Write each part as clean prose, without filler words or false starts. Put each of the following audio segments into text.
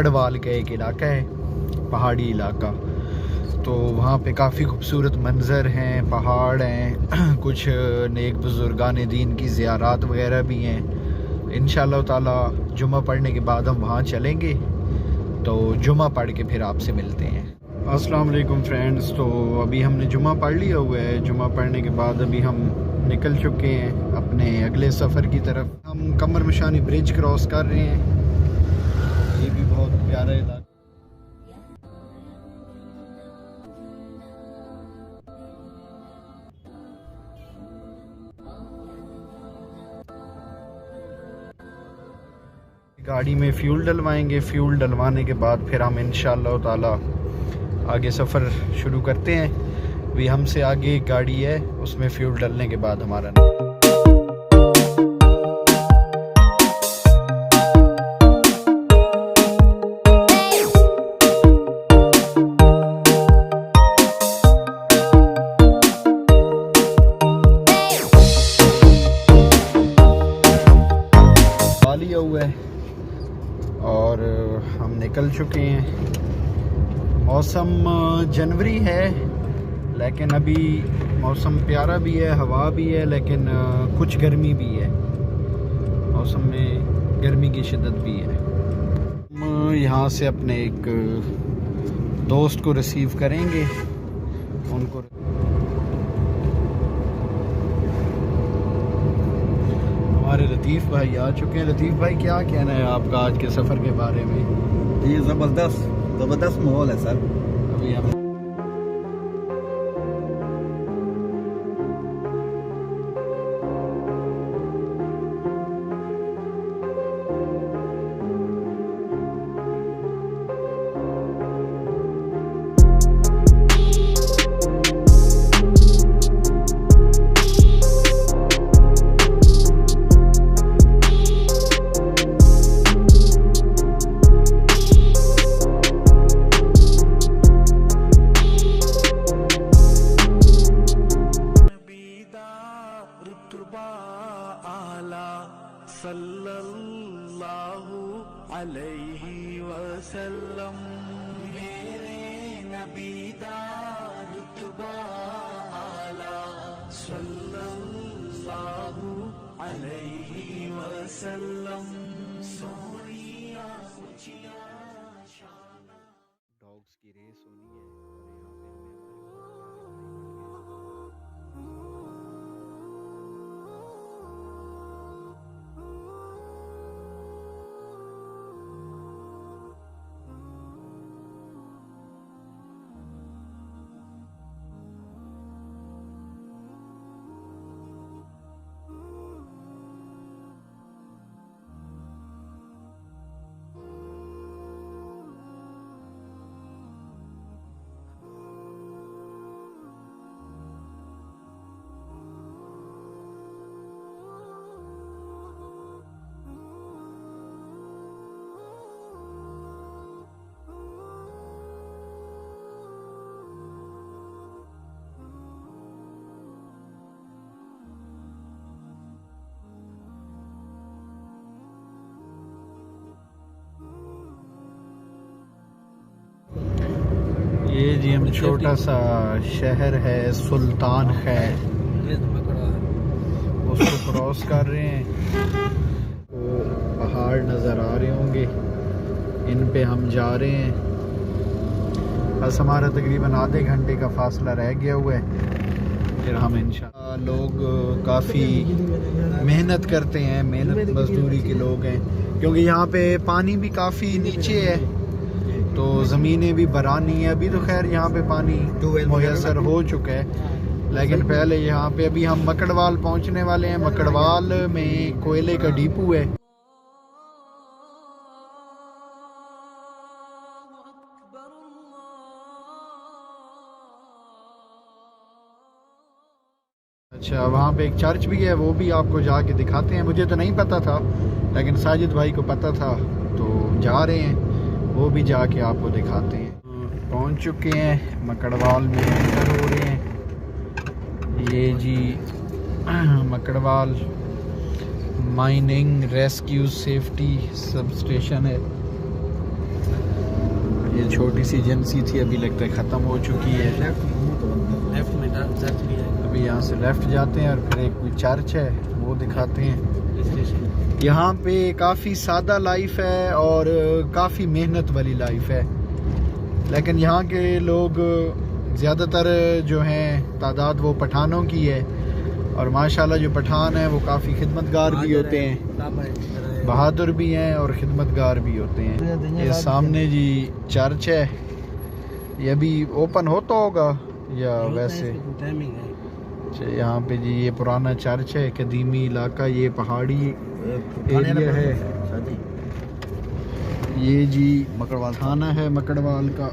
गढ़वाल का एक इलाका है, पहाड़ी इलाका। तो वहाँ पे काफ़ी खूबसूरत मंज़र हैं, पहाड़ हैं, कुछ नेक बुज़ुर्गान दीन की ज़ियारात वगैरह भी हैं। इंशाअल्लाह ताला जुम्मा पढ़ने के बाद हम वहाँ चलेंगे, तो जुम्मा पढ़ के फिर आपसे मिलते हैं। अस्सलाम वालेकुम फ्रेंड्स। तो अभी हमने जुम्मा पढ़ लिया हुआ है। जुम्मा पढ़ने के बाद अभी हम निकल चुके हैं अपने अगले सफ़र की तरफ। हम कमर मशानी ब्रिज क्रॉस कर रहे हैं। ये भी बहुत प्यारा इलाका। गाड़ी में फ्यूल डलवाएंगे। फ्यूल डलवाने के बाद फिर हम इंशाअल्लाह ताला आगे सफ़र शुरू करते हैं। अभी हमसे आगे एक गाड़ी है, उसमें फ्यूल डलने के बाद हमारा लिया हुआ है और हम निकल चुके हैं। मौसम जनवरी है, लेकिन अभी मौसम प्यारा भी है, हवा भी है, लेकिन कुछ गर्मी भी है। मौसम में गर्मी की शिद्दत भी है। हम यहाँ से अपने एक दोस्त को रिसीव करेंगे। उनको हमारे लतीफ़ भाई आ चुके हैं। लतीफ़ भाई, क्या कहना है आपका आज के सफ़र के बारे में? ये ज़बरदस्त माहौल है सर। अभी हम सल्लल्लाहु अलैहि वसल्लम, मेरे नबी दा रुतबा आला। सल्लल्लाहु अलैहि वसल्लम, सोनिया ऊंचिया शाना। डॉग्स की रेस होनी है और ये जी हम छोटा सा शहर है सुल्तान खैर, उसको क्रॉस कर रहे हैं। तो पहाड़ नज़र आ रहे होंगे, इन पे हम जा रहे हैं। बस हमारा तकरीबन आधे घंटे का फासला रह गया हुआ है, फिर हम इंशाअल्लाह। लोग काफ़ी मेहनत करते हैं, मेहनत मजदूरी के लोग हैं, क्योंकि यहाँ पे पानी भी काफ़ी नीचे है, तो ज़मीनें भी बरानी है। अभी तो खैर यहाँ पे पानी मुयसर हो चुका है, लेकिन पहले यहाँ पे अभी हम मकड़वाल पहुँचने वाले हैं। मकड़वाल में कोयले का डिपो है। अच्छा, वहाँ पे एक चर्च भी है, वो भी आपको जाके दिखाते हैं। मुझे तो नहीं पता था, लेकिन साजिद भाई को पता था, तो जा रहे हैं, वो भी जाके आपको दिखाते हैं। पहुँच चुके हैं मकड़वाल में, एंटर हो रहे हैं। ये जी Makadwal mining rescue safety substation है। छोटी सी एजेंसी थी, अभी लगता है ख़त्म हो चुकी है। लेफ्ट में चर्च भी है। अभी यहाँ से लेफ़्ट जाते हैं और फिर एक कोई चर्च है वो दिखाते हैं। यहाँ पे काफ़ी सादा लाइफ है और काफ़ी मेहनत वाली लाइफ है, लेकिन यहाँ के लोग ज़्यादातर जो हैं तादाद वो पठानों की है, और माशाल्लाह जो पठान हैं वो काफ़ी खिदमतगार भी होते हैं, बहादुर भी हैं और खिदमतगार भी होते हैं। ये सामने जी चर्च है, ये अभी ओपन होता होगा या वैसे। अच्छा, यहाँ पे जी ये पुराना चर्च है, कदीमी इलाका, ये पहाड़ी एरिया है। ये जी मकड़वाल थाना है मकड़वाल का,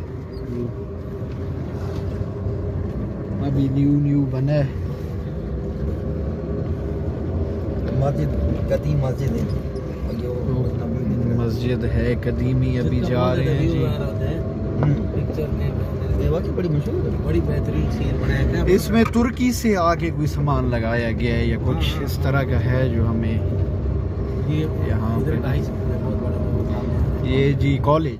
अभी न्यू बना है। मस्जिद कदीम मस्जिद है। मस्जिद है कदीमी, अभी जा रहे हैं जी। पिक्चर में बड़ी मशहूर है, बड़ी बेहतरीन सीन बनाया गया। इसमें तुर्की से आके कोई सामान लगाया गया है या कुछ इस तरह का है जो हमें यहाँ पे। बहुत बड़ा ये जी कॉलेज।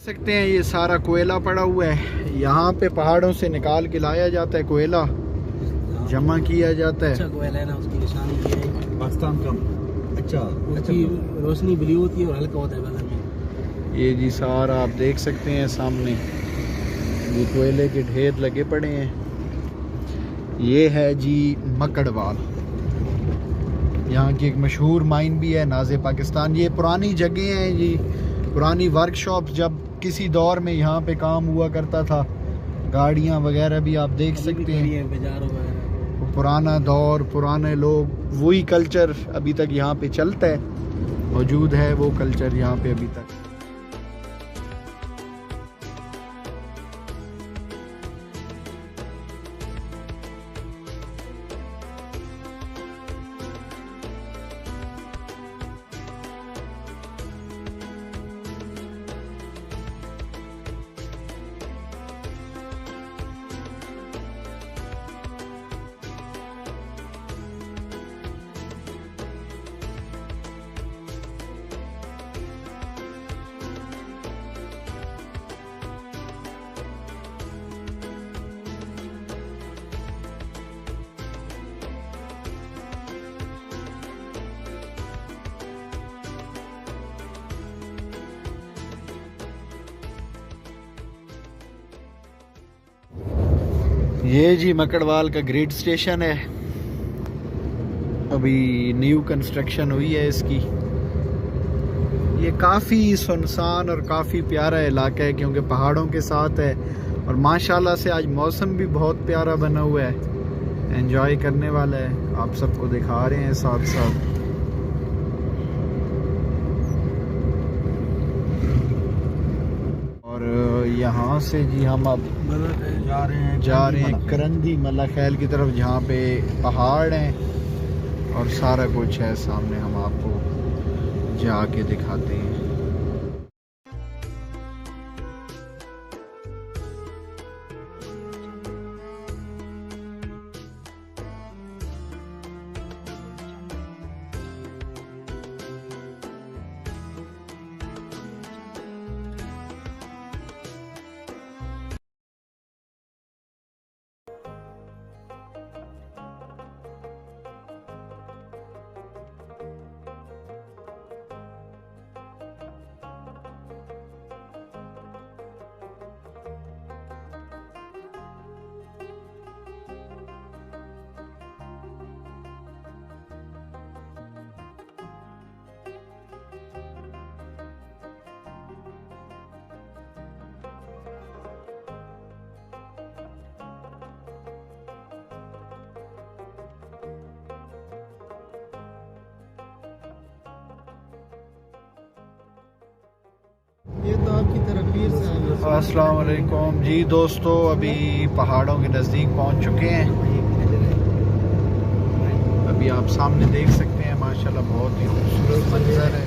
सकते हैं ये सारा कोयला पड़ा हुआ है, यहाँ पे पहाड़ों से निकाल के लाया जाता है कोयला, जमा किया जाता है। अच्छा कोयला है ना, उसकी निशानी ये है पाकिस्तान का। अच्छा उसकी रोशनी ब्लू होती है और हल्का होता है कलर में। ये जी सारा आप देख सकते हैं सामने ये कोयले के ढेर लगे पड़े हैं। ये है जी मकड़वाल, यहाँ की एक मशहूर माइन भी है, नाज़े पाकिस्तान। ये पुरानी जगह हैं जी, पुरानी वर्कशॉप, जब किसी दौर में यहाँ पे काम हुआ करता था, गाड़ियाँ वगैरह भी आप देख सकते हैं। वो पुराना दौर, पुराने लोग, वही कल्चर अभी तक यहाँ पे चलता है, मौजूद है वो कल्चर यहाँ पे अभी तक। ये जी मकड़वाल का ग्रेड स्टेशन है, अभी न्यू कंस्ट्रक्शन हुई है इसकी। ये काफ़ी सुनसान और काफ़ी प्यारा इलाका है क्योंकि पहाड़ों के साथ है, और माशाल्लाह से आज मौसम भी बहुत प्यारा बना हुआ है, एंजॉय करने वाला है। आप सबको दिखा रहे हैं साथ साथ। और यहाँ से जी हम अब जा रहे हैं करंदी मल्ला खैल की तरफ, जहाँ पे पहाड़ हैं और सारा कुछ है सामने, हम आपको जाके दिखाते हैं। तो आपकी तरफ पीर साहब। अस्सलाम वालेकुम जी दोस्तों, अभी पहाड़ों के नज़दीक पहुंच चुके हैं। अभी आप सामने देख सकते हैं माशाल्लाह बहुत ही खूबसूरत मंजर है।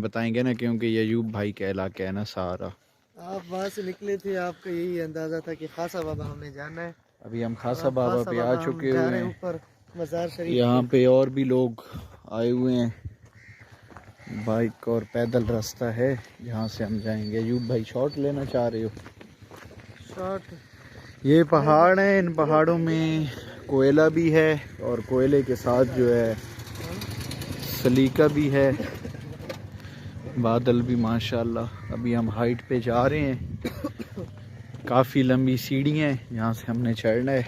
बताएंगे ना, क्योंकि ये अयूब भाई का इलाका है ना सारा। आप वहाँ से निकले थे, आपका यही अंदाजा था कि खासा बाबा हमें जाना है। अभी हम खासा बाबा पे आ चुके हुए हैं। ऊपर मज़ार शरीफ यहाँ पे और भी लोग आए हुए हैं। बाइक और पैदल रास्ता है जहाँ से हम जाएंगे। अयूब भाई शॉट लेना चाह रहे हो? शॉट। ये पहाड़ है, इन पहाड़ों में कोयला भी है और कोयले के साथ जो है सलीका भी है, बादल भी माशाल्लाह। अभी हम हाइट पे जा रहे हैं, काफ़ी लंबी सीढ़ियाँ हैं यहाँ से हमने चढ़ना है।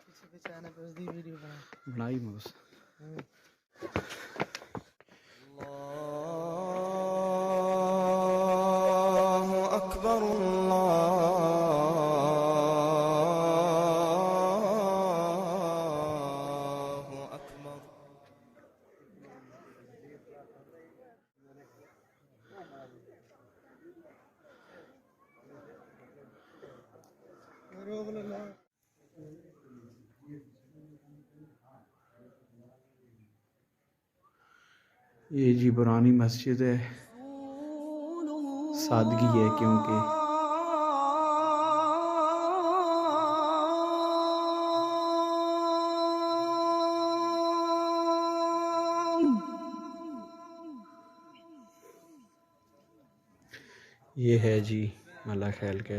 पीछे पीछे आने पे उसकी वीडियो बनाई में बस। अल्लाहु अकबर अल्लाहु अकबर। ये जी पुरानी मस्जिद है, सादगी है क्योंकि ये है जी मला खैल के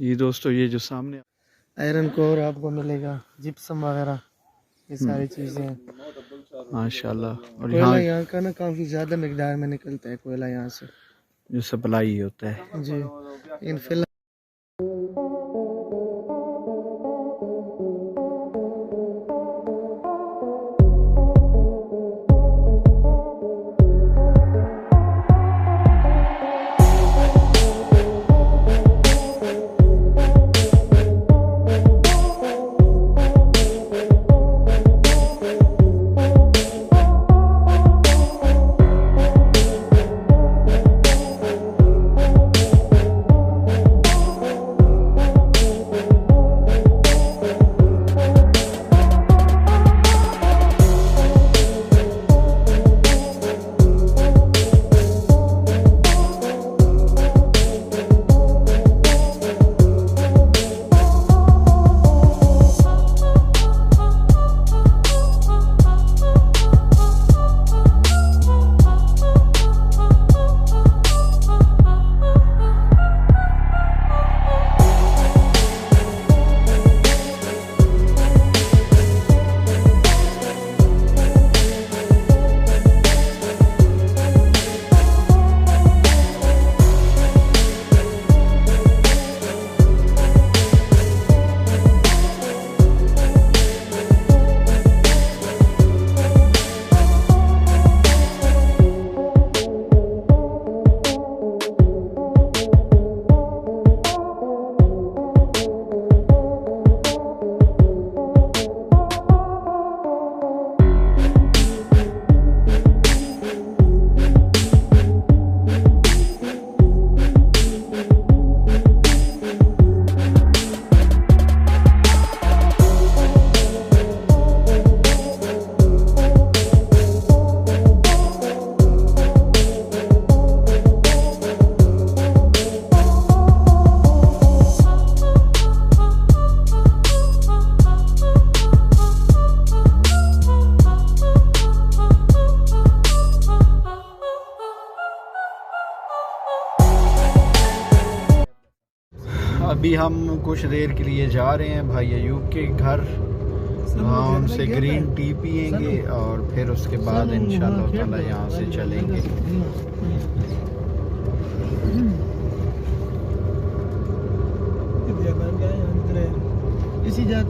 ये दोस्तों ये जो सामने आयरन कोर आपको मिलेगा, जिप्सम वगैरह ये सारी चीज़ें हैं माशाल्लाह। और कोयला यहाँ का ना काफ़ी ज़्यादा मिकदार में निकलता है कोयला यहाँ से। जो सप्लाई होता है जी। इन फिल अभी हम कुछ देर के लिए जा रहे हैं भाई अयूब के घर, वहाँ उनसे ग्रीन टी पियेंगे और फिर उसके बाद इंशाल्लाह ताला यहाँ से चलेंगे। इसी जाते